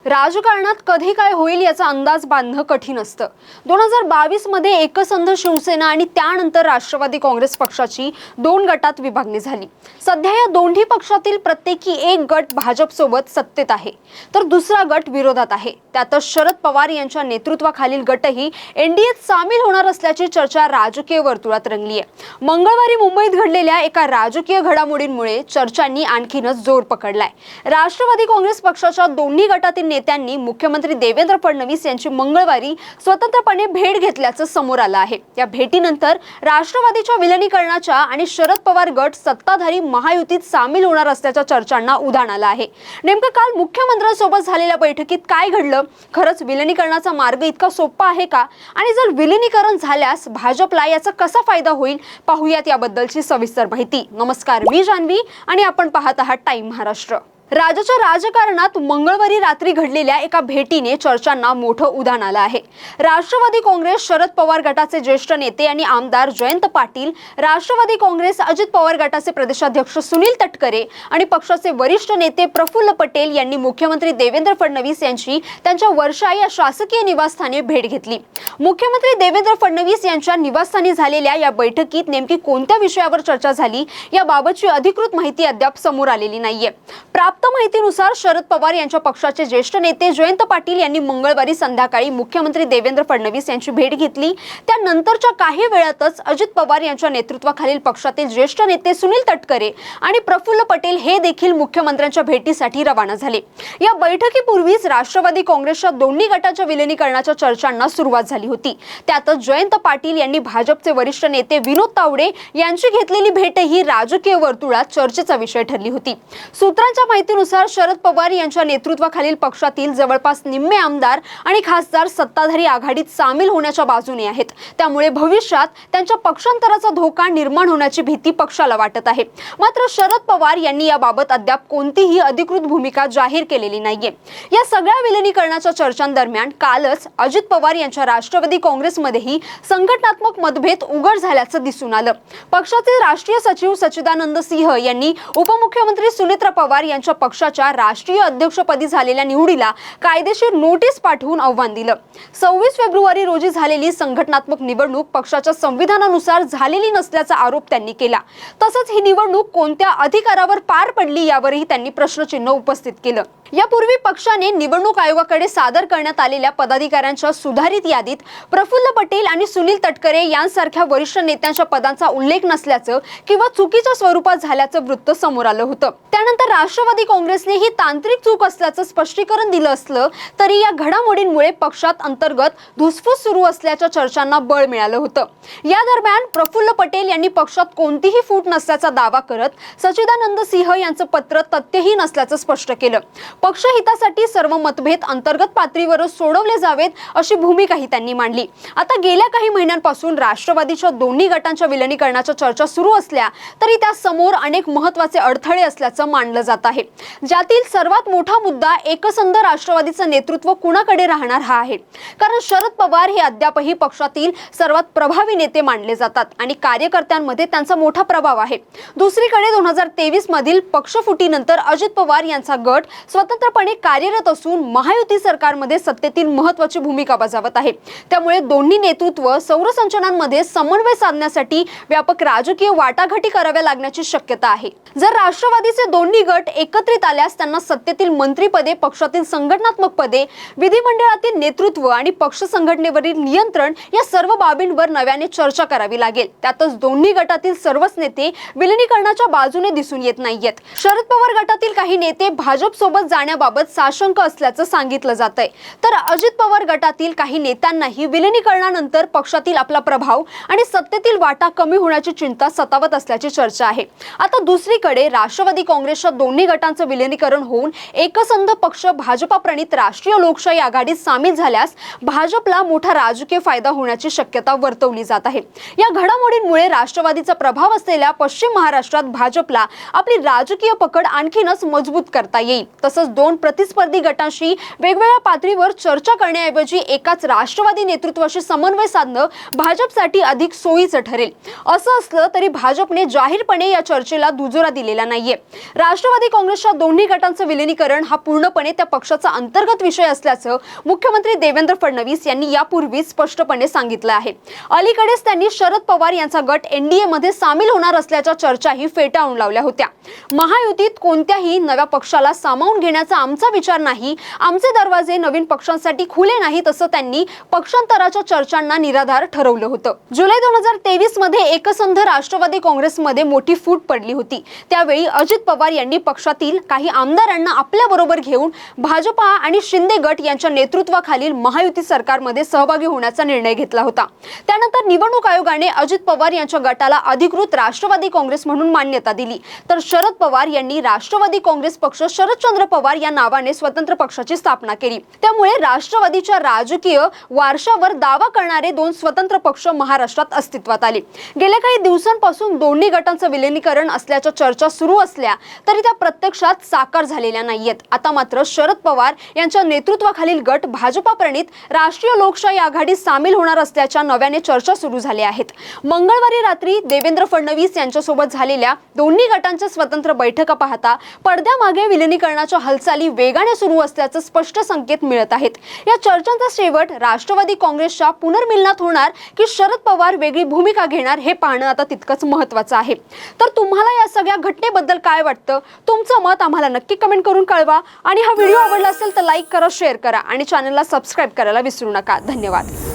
राजकारणात कधी काय होईल याचा अंदाज बांधणं कठीण असतं। 2022 मध्ये एकसंध शिवसेना आणि त्यानंतर राष्ट्रवादी काँग्रेस पक्षाची दोन गटात विभागणी झाली। सध्या या दोन्ही पक्षातील प्रत्येकी एक गट भाजप सोबत सत्तेत आहे, तर दुसरा गट विरोधात आहे। त्यातच शरद पवार यांच्या नेतृत्वाखालील गटही एनडीएत सामील होणार असल्याची चर्चा राजकीय वर्तुळात रंगली आहे। मंगळवारी मुंबईत घडलेल्या एका राजकीय घडामोडींमुळे चर्चांनी आणखीनच जोर पकडलाय। राष्ट्रवादी काँग्रेस पक्षाच्या दोन्ही गटातील नेत्यांनी मुख्यमंत्री देवेंद्र फडणवीस यांची मंगळवारी स्वतंत्रपणे भेट घेतल्याचं समोर आलं आहे। या भेटीनंतर राष्ट्रवादीच्या विलीनीकरणाच्या आणि शरद पवार गट सत्ताधारी महायुतीत सामील होणार असल्याच्या चर्चांना उधाण आलं आहे। नेमकं काल मुख्यमंत्र्यांसोबत झालेल्या बैठकीत काय घडलं? खरंच विलीनीकरणाचा मार्ग इतका सोपा आहे का? आणि जर विलीनीकरण झाल्यास भाजपला याचा कसा फायदा होईल? पाहूयात याबद्दलची सविस्तर माहिती। नमस्कार, मी जान्हवी आणि आपण पाहत आहात टाइम महाराष्ट्र। राज्याच्या राजकारणात मंगळवारी रात्री घडलेल्या एका भेटीने चर्चांना मोठं उधाण आलं आहे। राष्ट्रवादी काँग्रेस शरद पवार गटाचे ज्येष्ठ नेते आणि आमदार जयंत पाटील, राष्ट्रवादी काँग्रेस अजित पवार गटाचे प्रदेशाध्यक्ष सुनील तटकरे आणि पक्षाचे वरिष्ठ नेते प्रफुल्ल पटेल यांनी मुख्यमंत्री देवेंद्र फडणवीस यांची त्यांच्या वर्षा या शासकीय निवासस्थानी भेट घेतली। मुख्यमंत्री देवेंद्र फडणवीस यांच्या निवासस्थानी झालेल्या या बैठकीत नेमकी कोणत्या विषयावर चर्चा झाली याबाबतची अधिकृत माहिती अद्याप समोर आलेली नाहीये। प्राप्त माहितीनुसार शरद पवार यांच्या पक्षाचे ज्येष्ठ नेते जयंत पाटील यांनी मंगळवारी संध्याकाळी मुख्यमंत्री देवेंद्र फडणवीस यांची भेट घेतली। त्यानंतरच्या काही वेळातच अजित पवार यांच्या नेतृत्वाखालील पक्षातील ज्येष्ठ नेते सुनील तटकरे आणि प्रफुल्ल पटेल हे देखील मुख्यमंत्र्यांच्या भेटीसाठी रवाना झाले। या बैठकीपूर्वीच राष्ट्रवादी काँग्रेसच्या दोन्ही गटाच्या विलीनीकरणाच्या चर्चांना सुरुवात झाली होती। त्यातच जयंत पाटील यांनी भाजपचे वरिष्ठ नेते विनोद तावडे यांची घेतलेली भेटही राजकीय वर्तुळात चर्चेचा विषय ठरली होती। सूत्रांच्या माहितीनुसार शरद पवार यांच्या नेतृत्वाखालील पक्षातील जवळपास निम्मे आमदार आणि खासदार सत्ताधारी आघाडीत सामील होण्याच्या बाजूने आहेत। त्यामुळे भविष्यात त्यांच्या पक्षांतराचा धोका निर्माण होण्याची भीती पक्षाला वाटत आहे। मात्र शरद पवार यांनी याबाबत अद्याप कोणतीही अधिकृत भूमिका जाहीर केलेली नाहीये। या सगळ्या विलीनीकरणाच्या चर्चांदरम्यान कालच अजित पवार यांच्या राष्ट्रवादी काँग्रेसमध्येही संघटनात्मक मतभेद उघड झाल्याचं दिसून आलं। पक्षाचे राष्ट्रीय सचिव सच्चिदानंद सिंह यांनी उपमुख्यमंत्री सुनेत्र पवार यांच्या पक्षाच्या राष्ट्रीय अध्यक्षपदी झालेल्या निवडीला कायदेशीर नोटीस पाठवून आव्हान दिलं। 26 फेब्रुवारी रोजी झालेली संघटनात्मक निवडणूक पक्षाच्या संविधानानुसार झालेली नसल्याचा आरोप त्यांनी केला। तसंच ही निवडणूक कोणत्या अधिकारावर पार पडली यावरही त्यांनी प्रश्नचिन्ह उपस्थित केलं। यापूर्वी पक्षाने निवडणूक आयोगाकडे सादर करण्यात आलेल्या पदाधिकाऱ्यांच्या सुधारित यादीत प्रफुल्ल पटेल आणि सुनील तटकरे यांसारख्या वरिष्ठ नेत्यांच्या पदांचा उल्लेख नसल्याचं किंवा चुकीच्या स्वरूपात झाल्याचं वृत्त समोर आलं होतं। त्यानंतर राष्ट्रवादी काँग्रेसने ही तांत्रिक चूक असल्याचं स्पष्टीकरण दिलं असलं तरी या घडामोडींमुळे पक्षात अंतर्गत धुसफूस सुरू असल्याच्या चर्चांना बळ मिळालं होतं। या दरम्यान प्रफुल्ल पटेल यांनी पक्षात कोणतीही फूट नसल्याचा दावा करत सच्चिदानंद सिंह यांचं पत्र तथ्यहीन असल्याचं स्पष्ट केलं। पक्षहितासाठी सर्व मतभेद अंतर्गत पातळीवरच सोडवले जावेत अशी भूमिकाही त्यांनी मांडली। आता गेल्या काही महिन्यांपासून राष्ट्रवादीच्या दोन्ही गटांच्या विलीनीकरणाच्या चर्चा सुरू असल्या तरी त्या समोर अनेक महत्त्वाचे अडथळे असल्याचं मानलं जात आहे। ज्यातील सर्वात मोठा मुद्दा एकसंध राष्ट्रवादीचं नेतृत्व कुणाकडे राहणार हा आहे। कारण शरद पवार हे अद्यापही पक्षातील सर्वात प्रभावी नेते मानले जातात आणि कार्यकर्त्यांमध्ये त्यांचा मोठा प्रभाव आहे। दुसरीकडे 2023 मधील पक्षफुटीनंतर अजित पवार यांचा गट स्वतंत्रपणे कार्यरत असून महायुती सरकारमध्ये सत्तेतील महत्त्वाची भूमिका बजावत आहे। त्यामुळे दोन्ही नेतृत्व सौरसंचलनामध्ये समन्वय साधण्यासाठी व्यापक राजकीय वाटाघाटी कराव्या लागण्याची शक्यता आहे। जर राष्ट्रवादीचे दोन्ही गट एकत्रित आल्यास त्यांना सत्तेतील मंत्रीपदे, पक्षातील संघटनात्मक पदे, विधिमंडळातील नेतृत्व आणि पक्ष संघटनेवरील नियंत्रण या सर्व बाबींवर नव्याने चर्चा करावी लागेल। त्यातच दोन्ही गटातील सर्वच नेते विलीनीकरणाच्या बाजूने दिसून येत नाहीयेत। शरद पवार गटातील काही नेते भाजप सोबत जाण्याबाबत साशंक असल्याचं सांगितलं जातंय, तर अजित पवार गटातील काही नेत्यांनाही विलीनीकरणानंतर पक्षातील आपला प्रभाव आणि सत्तेतील वाटा कमी होण्याची चिंता सतावत असल्याची चर्चा आहे। आता दुसरीकडे राष्ट्रवादी काँग्रेसच्या दोन्ही गटांचं विलीनीकरण होऊन एकसंध पक्ष भाजपा प्रणित राष्ट्रीय लोकशाही आघाडीत सामील झाल्यास भाजपला मोठा राजकीय फायदा होण्याची शक्यता वर्तवली जात आहे। या घडामोडींमुळे राष्ट्रवादीचा प्रभाव असलेल्या पश्चिम महाराष्ट्रात भाजपला आपली राजकीय पकड आणखीनच मजबूत करता येईल। तसंच दोन प्रतिस्पर्धी गटांशी वेगवेगळ्या पातळीवर चर्चा करण्याऐवजी एकाच राष्ट्रवादी नेतृत्वाशी समन्वय साधणं भाजपसाठी अधिक सोयीचं ठरेल. असं असलं तरी भाजपने जाहीरपणे या चर्चेला दुजोरा दिलेला नाहीये. राष्ट्रवादी काँग्रेसच्या दोन्ही गटांचं विलीनीकरण हा पूर्णपणे त्या पक्षाचा अंतर्गत विषय असल्याचं मुख्यमंत्री देवेंद्र फडणवीस यांनी यापूर्वीच स्पष्टपणे सांगितलं आहे. अलीकडेच त्यांनी शरद पवार यांचा गट एनडीए मध्ये सामील होणार असल्याच्या चर्चाही फेटाळून लावल्या होत्या. महायुतीत कोणत्याही नव्या पक्षाला सामावून घेण्याचा आमचा विचार नाही, आमचे दरवाजे नवीन पक्षांसाठी खुले नाहीत असं त्यांनी पक्षांतराच्या चर्चांना निराधार ठरवलं होतं. जुलै 2023 मध्ये एकसंध राष्ट्रवादी काँग्रेसमध्ये मोठी फूट पडली होती. त्यावेळी अजित पवार यांनी पक्षातील काही आमदारांना आपल्या बरोबर घेऊन भाजपा आणि शिंदे गट यांच्या नेतृत्वाखालील महायुती सरकारमध्ये सहभागी होण्याचा निर्णय घेतला होता. त्यानंतर निवडणूक आयोगाने अजित पवार यांच्या गटाला अधिकृत राष्ट्रवादी काँग्रेस म्हणून मान्यता दिली, तर शरद पवार यांनी राष्ट्रवादी काँग्रेस पक्ष शरदचंद्र पवार या नावाने स्वतंत्र पक्षाची स्थापना केली. त्यामुळे राष्ट्रवादीच्या राजकीय वारशावर दावा करणारे दोन स्वतंत्र पक्ष महाराष्ट्रात अस्तित्वात आले. गेल्या काही दिवसांपासून दोन्ही गटांचं विलीनीकरण असल्याच्या चर्चा सुरू असल्या तरी त्या प्रत्यक्षात साकार झालेल्या नाहीयेत. आता मात्र शरद पवार यांच्या नेतृत्वाखालील गट भाजपा प्रणित राष्ट्रीय लोकशाही आघाडीत सामील होणार असल्याच्या नव्याने चर्चा सुरू झाल्या आहेत. मंगळवारी रात्री देवेंद्र फडणवीस यांच्यासोबत झालेल्या दोन्ही गटांच्या स्वतंत्र बैठका पाहता पडद्यामागे विलीनीकरणाच्या हालचाली वेगाने सुरू असल्याचे स्पष्ट संकेत मिळत आहेत. या चर्चांचा शेवट राष्ट्रवादी काँग्रेसच्या पुनर्मिलनात होणार की शरद पवार वेगळी भूमिका घेणार हे पाहणं आता तितकंच महत्त्वाचं आहे. तर तुम्हाला या सगळ्या घटनेबद्दल काय वाटतं? तुमचं मत आम्हाला नक्की कमेंट करून कळवा आणि हा व्हिडिओ आवडला असेल तर लाईक करा, शेअर करा आणि चॅनलला सबस्क्राईब करायला विसरू नका. धन्यवाद.